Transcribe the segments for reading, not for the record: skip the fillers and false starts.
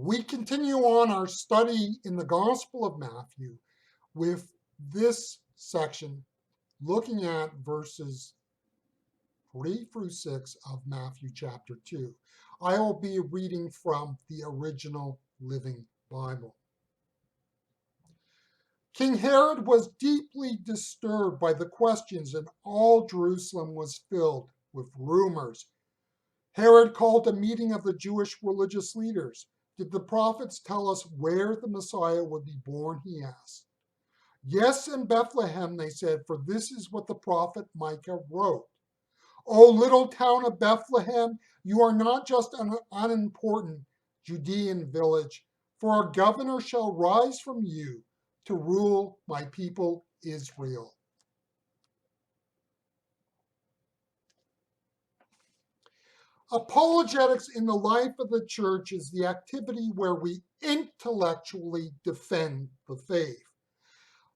We continue on our study in the Gospel of Matthew with this section looking at verses 3 through 6 of Matthew chapter 2. I will be reading from the original Living Bible. King Herod was deeply disturbed by the questions, and all Jerusalem was filled with rumors. Herod called a meeting of the Jewish religious leaders. Did the prophets tell us where the Messiah would be born? He asked. Yes, in Bethlehem, they said, for this is what the prophet Micah wrote. O little town of Bethlehem, you are not just an unimportant Judean village, for a governor shall rise from you to rule my people Israel. Apologetics in the life of the church is the activity where we intellectually defend the faith.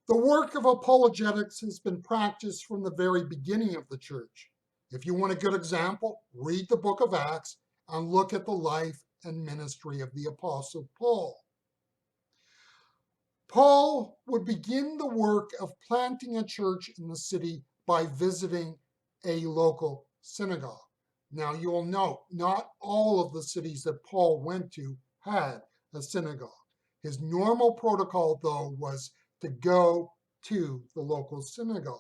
The work of apologetics has been practiced from the very beginning of the church. If you want a good example, read the book of Acts and look at the life and ministry of the Apostle Paul. Paul would begin the work of planting a church in the city by visiting a local synagogue. Now you will note, not all of the cities that Paul went to had a synagogue. His normal protocol, though, was to go to the local synagogue.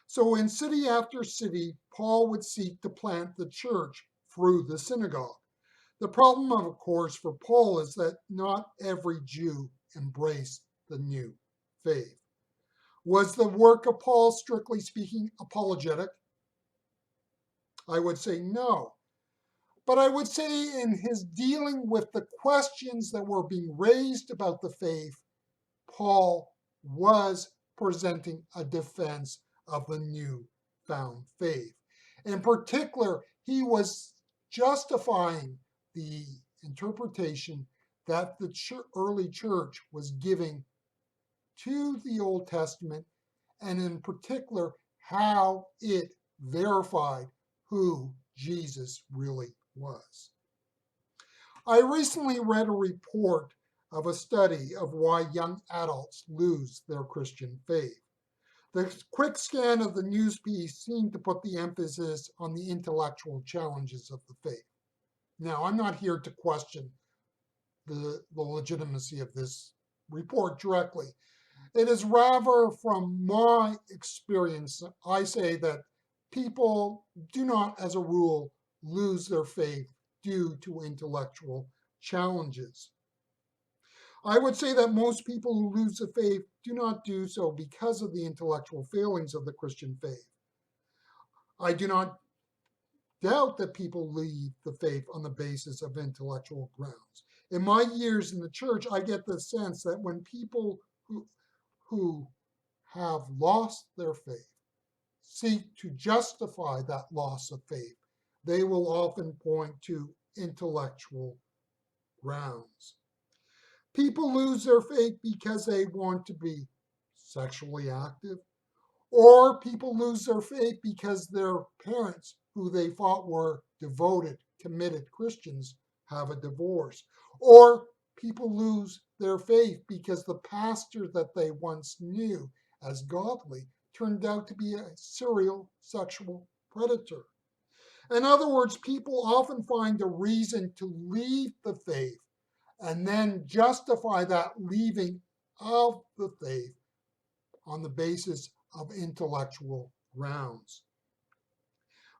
So in city after city, Paul would seek to plant the church through the synagogue. The problem, of course, for Paul is that not every Jew embraced the new faith. Was the work of Paul, strictly speaking, apologetic? I would say no. But I would say in his dealing with the questions that were being raised about the faith, Paul was presenting a defense of the new found faith. In particular, he was justifying the interpretation that the early church was giving to the Old Testament, and in particular, how it verified who Jesus really was. I recently read a report of a study of why young adults lose their Christian faith. The quick scan of the news piece seemed to put the emphasis on the intellectual challenges of the faith. Now, I'm not here to question the legitimacy of this report directly. It is rather from my experience, I say that people do not, as a rule, lose their faith due to intellectual challenges. I would say that most people who lose the faith do not do so because of the intellectual failings of the Christian faith. I do not doubt that people leave the faith on the basis of intellectual grounds. In my years in the church, I get the sense that when people who have lost their faith seek to justify that loss of faith, they will often point to intellectual grounds. People lose their faith because they want to be sexually active, or people lose their faith because their parents, who they thought were devoted, committed Christians, have a divorce, or people lose their faith because the pastor that they once knew as godly turned out to be a serial sexual predator. In other words, people often find a reason to leave the faith and then justify that leaving of the faith on the basis of intellectual grounds.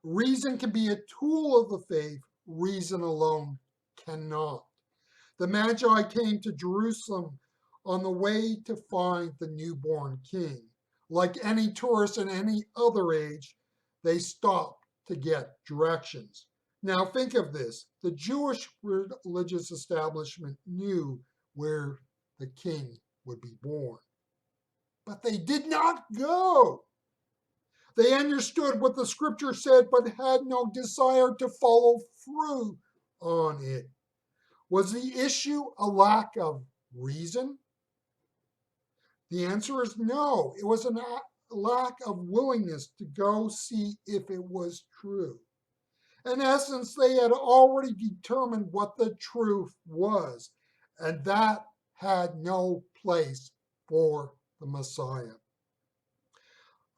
Reason can be a tool of the faith, reason alone cannot. The Magi came to Jerusalem on the way to find the newborn king. Like any tourist in any other age, they stopped to get directions. Now think of this. The Jewish religious establishment knew where the king would be born. But they did not go. They understood what the scripture said, but had no desire to follow through on it. Was the issue a lack of reason? The answer is no. It was a lack of willingness to go see if it was true. In essence, they had already determined what the truth was, and that had no place for the Messiah.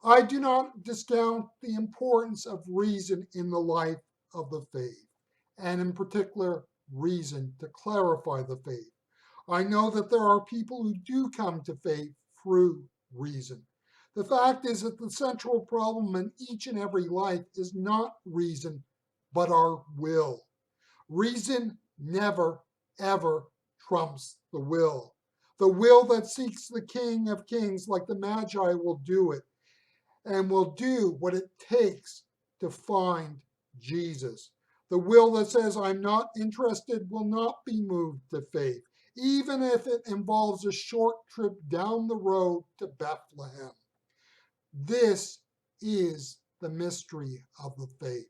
I do not discount the importance of reason in the life of the faith, and in particular, reason to clarify the faith. I know that there are people who do come to faith through reason. The fact is that the central problem in each and every life is not reason, but our will. Reason never, ever trumps the will. The will that seeks the King of Kings, like the Magi, will do it and will do what it takes to find Jesus. The will that says, I'm not interested, will not be moved to faith, even if it involves a short trip down the road to Bethlehem. This is the mystery of the faith.